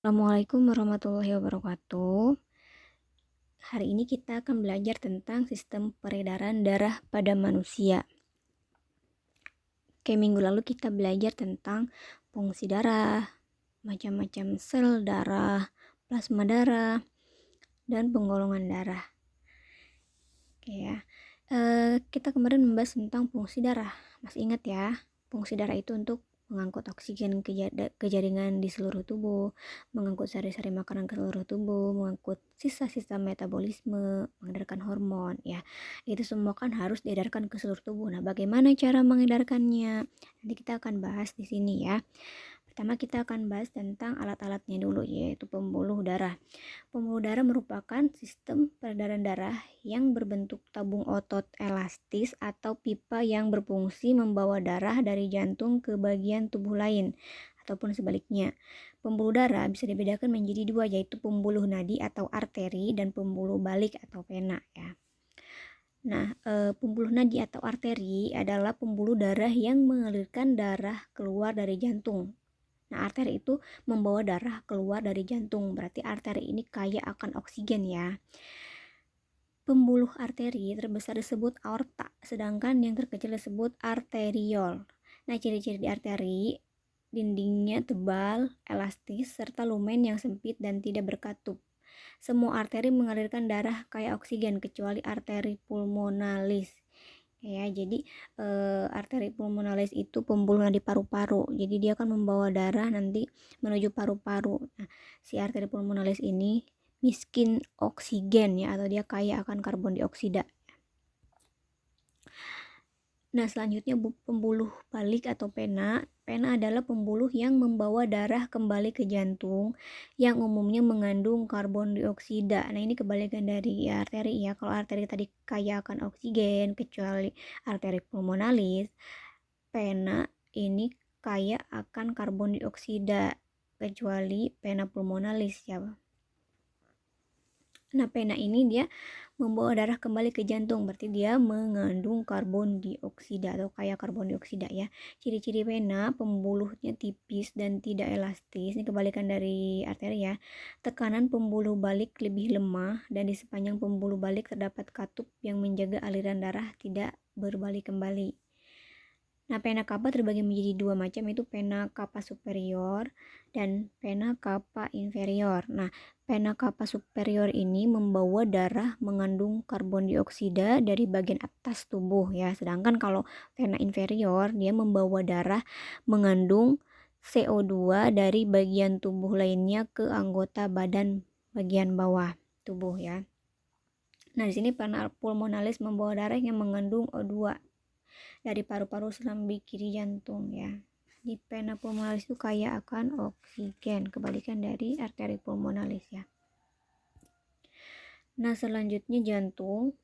Assalamualaikum warahmatullahi wabarakatuh. Hari ini kita akan belajar tentang sistem peredaran darah pada manusia. Minggu lalu kita belajar tentang fungsi darah, macam-macam sel darah, plasma darah, dan penggolongan darah. Kita kemarin membahas tentang fungsi darah. Masih ingat ya? Fungsi darah itu untuk mengangkut oksigen ke jaringan di seluruh tubuh, mengangkut sari-sari makanan ke seluruh tubuh, mengangkut sisa-sisa metabolisme, mengedarkan hormon, ya. Itu semua kan harus diedarkan ke seluruh tubuh. Nah, bagaimana cara mengedarkannya? Nanti kita akan bahas di sini ya. Pertama kita akan bahas tentang alat-alatnya dulu, yaitu pembuluh darah. Pembuluh darah merupakan sistem peredaran darah yang berbentuk tabung otot elastis atau pipa yang berfungsi membawa darah dari jantung ke bagian tubuh lain ataupun sebaliknya. Pembuluh darah bisa dibedakan menjadi dua, yaitu pembuluh nadi atau arteri dan pembuluh balik atau vena ya. Nah, pembuluh nadi atau arteri adalah pembuluh darah yang mengalirkan darah keluar dari jantung. Nah, arteri itu membawa darah keluar dari jantung, berarti arteri ini kaya akan oksigen ya. Pembuluh arteri terbesar disebut aorta, sedangkan yang terkecil disebut arteriol. Nah, ciri-ciri di arteri, dindingnya tebal, elastis, serta lumen yang sempit dan tidak berkatup. Semua arteri mengalirkan darah kaya oksigen kecuali arteri pulmonalis. Ya, jadi arteri pulmonalis itu pembuluh nadi paru-paru. Jadi dia akan membawa darah nanti menuju paru-paru. Nah, si arteri pulmonalis ini miskin oksigen ya, atau dia kaya akan karbon dioksida. Nah, selanjutnya pembuluh balik atau vena. Vena adalah pembuluh yang membawa darah kembali ke jantung yang umumnya mengandung karbon dioksida. Nah, ini kebalikan dari arteri ya. Kalau arteri tadi kaya akan oksigen kecuali arteri pulmonalis, vena ini kaya akan karbon dioksida kecuali vena pulmonalis ya. Nah, vena ini dia membawa darah kembali ke jantung, berarti dia mengandung karbon dioksida atau kaya karbon dioksida ya. Ciri-ciri vena, pembuluhnya tipis dan tidak elastis, ini kebalikan dari arteri ya. Tekanan pembuluh balik lebih lemah dan di sepanjang pembuluh balik terdapat katup yang menjaga aliran darah tidak berbalik kembali. Nah, vena cava terbagi menjadi dua macam, yaitu vena cava superior dan vena cava inferior. Nah, vena cava superior ini membawa darah mengandung karbon dioksida dari bagian atas tubuh ya. Sedangkan kalau vena inferior dia membawa darah mengandung CO2 dari bagian tubuh lainnya ke anggota badan bagian bawah tubuh ya. Nah, di sini vena pulmonalis membawa darah yang mengandung O2 dari paru-paru serambi kiri jantung ya. Di vena pulmonalis itu kaya akan oksigen, kebalikan dari arteri pulmonalis ya. Nah, selanjutnya jantung.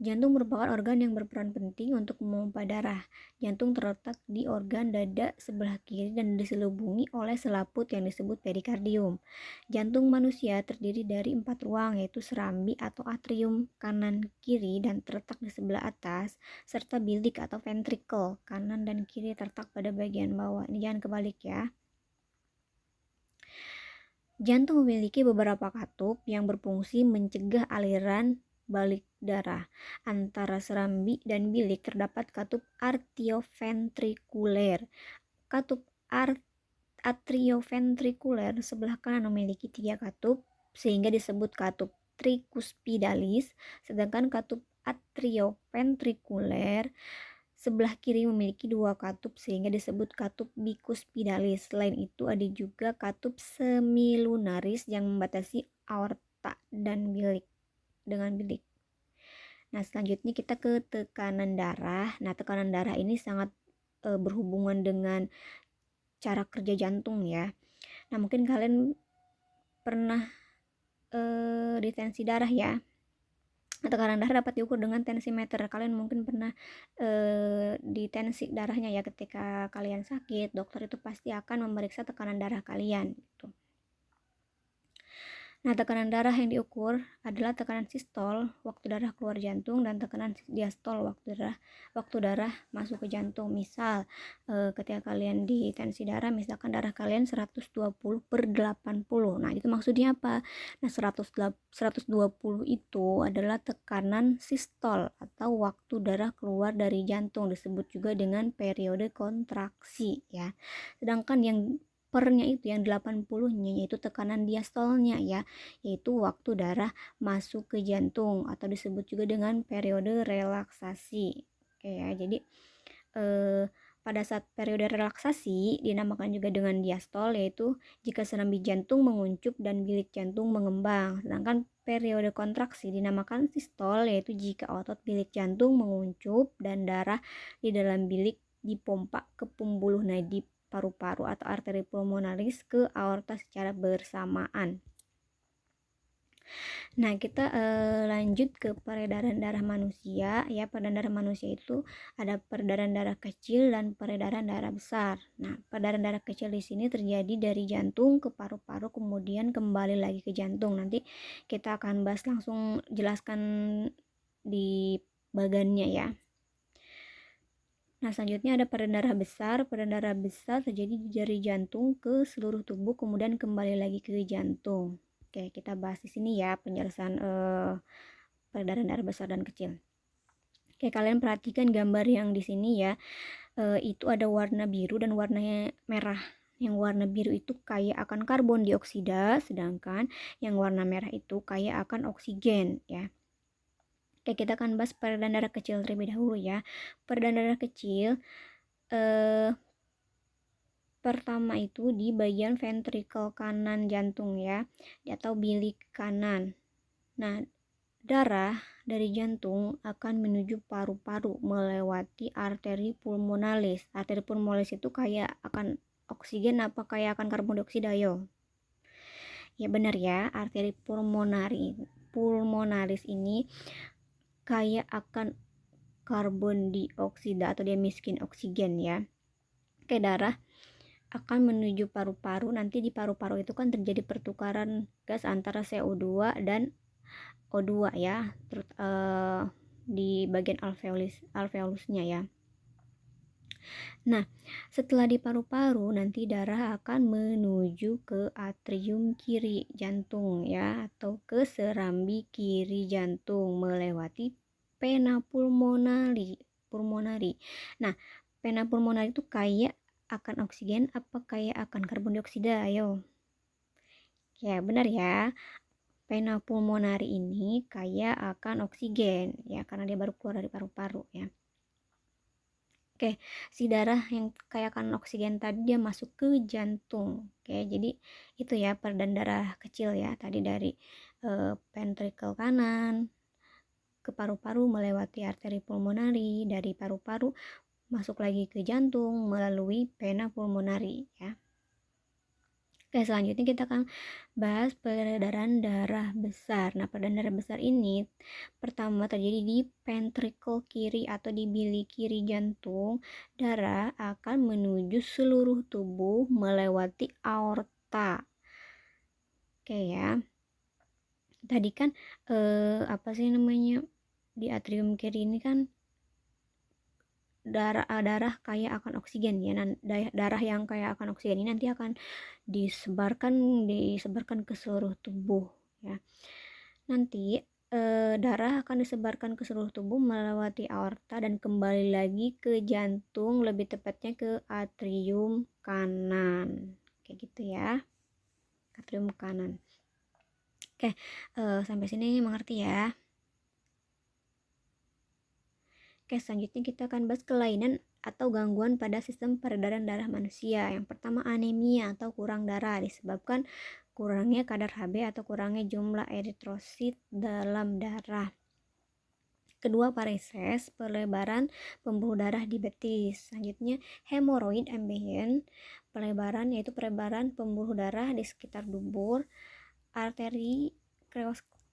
Jantung merupakan organ yang berperan penting untuk memompa darah. Jantung terletak di organ dada sebelah kiri dan diselubungi oleh selaput yang disebut perikardium. Jantung manusia terdiri dari 4 ruang, yaitu serambi atau atrium kanan kiri dan terletak di sebelah atas, serta bilik atau ventricle kanan dan kiri terletak pada bagian bawah. Ini jangan kebalik ya. Jantung memiliki beberapa katup yang berfungsi mencegah aliran balik darah. Antara serambi dan bilik terdapat katup arterioventrikuler. Katup atrioventrikuler sebelah kanan memiliki 3 katup sehingga disebut katup tricuspidalis, sedangkan katup atrioventrikuler sebelah kiri memiliki 2 katup sehingga disebut katup bicuspidalis. Selain itu ada juga katup semilunaris yang membatasi aorta dan bilik dengan bilik. Nah, selanjutnya kita ke tekanan darah. Nah, tekanan darah ini sangat berhubungan dengan cara kerja jantung ya. Nah, mungkin kalian pernah di tensi darah ya. Tekanan darah dapat diukur dengan tensimeter. Kalian mungkin pernah di tensi darahnya ya, ketika kalian sakit, dokter itu pasti akan memeriksa tekanan darah kalian gitu. Nah, tekanan darah yang diukur adalah tekanan sistol waktu darah keluar jantung dan tekanan diastol waktu darah masuk ke jantung. Misal ketika kalian di tensi darah, misalkan darah kalian 120/80. Nah, itu maksudnya apa? Nah, 120 itu adalah tekanan sistol atau waktu darah keluar dari jantung, disebut juga dengan periode kontraksi ya. Sedangkan yang pernya itu yang 80-nya yaitu tekanan diastolnya ya, yaitu waktu darah masuk ke jantung atau disebut juga dengan periode relaksasi. Oke ya, jadi pada saat periode relaksasi dinamakan juga dengan diastol, yaitu jika serambi jantung menguncup dan bilik jantung mengembang. Sedangkan periode kontraksi dinamakan sistol, yaitu jika otot bilik jantung menguncup dan darah di dalam bilik dipompa ke pembuluh nadi paru-paru atau arteri pulmonaris ke aorta secara bersamaan. Nah, kita lanjut ke peredaran darah manusia ya. Peredaran darah manusia itu ada peredaran darah kecil dan peredaran darah besar. Nah, peredaran darah kecil di sini terjadi dari jantung ke paru-paru kemudian kembali lagi ke jantung. Nanti kita akan bahas langsung jelaskan di bagannya ya. Nah, selanjutnya ada peredaran darah besar. Peredaran darah besar terjadi dari jantung ke seluruh tubuh kemudian kembali lagi ke jantung. Oke, kita bahas di sini ya penjelasan peredaran darah besar dan kecil. Oke, kalian perhatikan gambar yang di sini ya. Itu ada warna biru dan warnanya merah. Yang warna biru itu kaya akan karbon dioksida, sedangkan yang warna merah itu kaya akan oksigen ya. Oke, kita akan bahas peredaran darah kecil terlebih dahulu ya. Peredaran darah kecil pertama itu di bagian ventrikel kanan jantung ya, atau bilik kanan. Nah, darah dari jantung akan menuju paru-paru melewati arteri pulmonalis. Arteri pulmonalis itu kaya akan oksigen apa kaya akan karbon dioksida yo? Ya benar ya, arteri pulmonalis ini kaya akan karbon dioksida atau dia miskin oksigen ya. Oke, darah akan menuju paru-paru. Nanti di paru-paru itu kan terjadi pertukaran gas antara CO2 dan O2 ya, di bagian alveolusnya ya. Nah, setelah di paru-paru nanti darah akan menuju ke atrium kiri jantung ya, atau ke serambi kiri jantung melewati vena pulmonari. Nah, vena pulmonari itu kaya akan oksigen apa kaya akan karbon dioksida? Ayo. Ya, benar ya. Vena pulmonari ini kaya akan oksigen ya, karena dia baru keluar dari paru-paru ya. Oke, si darah yang kaya akan oksigen tadi dia masuk ke jantung. Oke, jadi itu ya peredaran darah kecil ya. Tadi dari ventrikel kanan ke paru-paru melewati arteri pulmonari, dari paru-paru masuk lagi ke jantung melalui vena pulmonari ya. Oke, selanjutnya kita akan bahas peredaran darah besar. Nah, peredaran darah besar ini pertama terjadi di ventrikel kiri atau di bilik kiri jantung. Darah akan menuju seluruh tubuh melewati aorta. Oke ya. Tadi kan apa sih namanya? Di atrium kiri ini kan darah kaya akan oksigen ya. Nah, darah yang kaya akan oksigen ini nanti akan disebarkan ke seluruh tubuh ya. Nanti darah akan disebarkan ke seluruh tubuh melewati aorta dan kembali lagi ke jantung, lebih tepatnya ke atrium kanan. Kayak gitu ya. Atrium kanan. Oke, sampai sini mengerti ya. Oke, selanjutnya kita akan bahas kelainan atau gangguan pada sistem peredaran darah manusia. Yang pertama anemia atau kurang darah disebabkan kurangnya kadar Hb atau kurangnya jumlah eritrosit dalam darah. Kedua varises, pelebaran pembuluh darah di betis. Selanjutnya hemoroid ambient, pelebaran yaitu pelebaran pembuluh darah di sekitar dubur.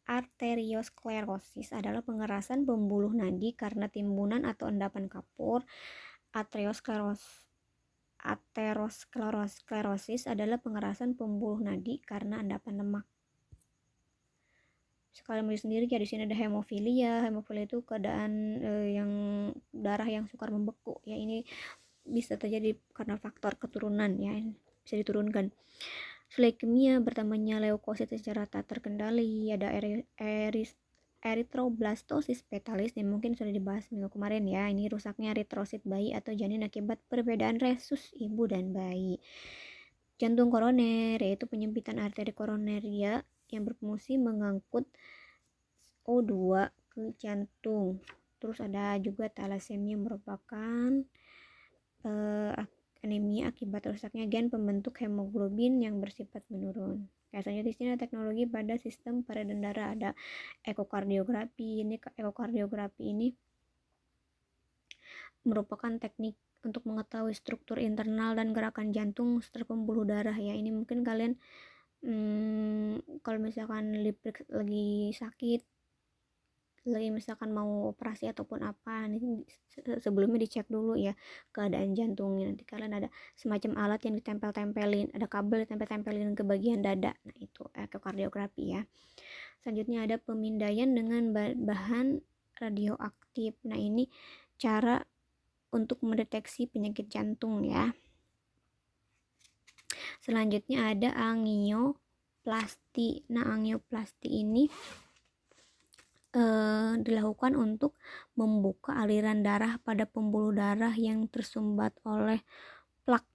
Arteriosklerosis adalah pengerasan pembuluh nadi karena timbunan atau endapan kapur. Aterosklerosis adalah pengerasan pembuluh nadi karena endapan lemak. Sekalian menulis sendiri ya, di sini ada hemofilia. Hemofilia itu keadaan yang darah yang sukar membeku ya, ini bisa terjadi karena faktor keturunan ya, bisa diturunkan. Leukemia, bertambahnya leukosit secara tak terkendali. Ada erythroblastosis fetalis yang mungkin sudah dibahas minggu kemarin ya, ini rusaknya eritrosit bayi atau janin akibat perbedaan resus ibu dan bayi. Jantung koroner, yaitu penyempitan arteri koroner ya, yang berfungsi mengangkut O2 ke jantung. Terus ada juga thalassemia, merupakan anemia akibat rusaknya gen pembentuk hemoglobin yang bersifat menurun. Selanjutnya di sini ada teknologi pada sistem peredaran darah, ada ekokardiografi. Ekokardiografi ini merupakan teknik untuk mengetahui struktur internal dan gerakan jantung serta pembuluh darah ya. Ini mungkin kalian kalau misalkan lagi sakit, lagi misalkan mau operasi ataupun apa, ini sebelumnya dicek dulu ya keadaan jantungnya. Nanti kalian ada semacam alat yang ditempel-tempelin, ada kabel ditempel-tempelin ke bagian dada, nah itu ekokardiografi ya. Selanjutnya ada pemindaian dengan bahan radioaktif. Nah ini cara untuk mendeteksi penyakit jantung ya. Selanjutnya ada angioplasti. Nah angioplasti ini dilakukan untuk membuka aliran darah pada pembuluh darah yang tersumbat oleh plak.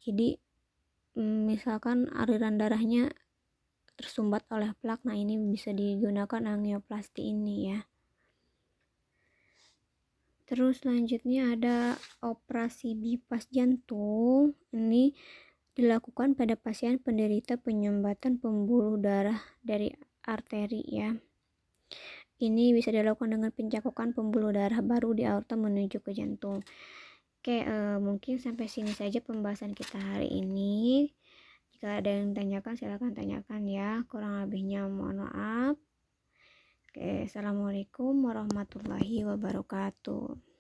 Jadi misalkan aliran darahnya tersumbat oleh plak, nah ini bisa digunakan angioplasti ini ya. Terus selanjutnya ada operasi bypass jantung. Ini dilakukan pada pasien penderita penyumbatan pembuluh darah dari arteri ya. Ini bisa dilakukan dengan pencakokan pembuluh darah baru di aorta menuju ke jantung. Oke, mungkin sampai sini saja pembahasan kita hari ini. Jika ada yang tanyakan, silakan tanyakan ya. Kurang lebihnya mohon maaf. Oke, assalamualaikum warahmatullahi wabarakatuh.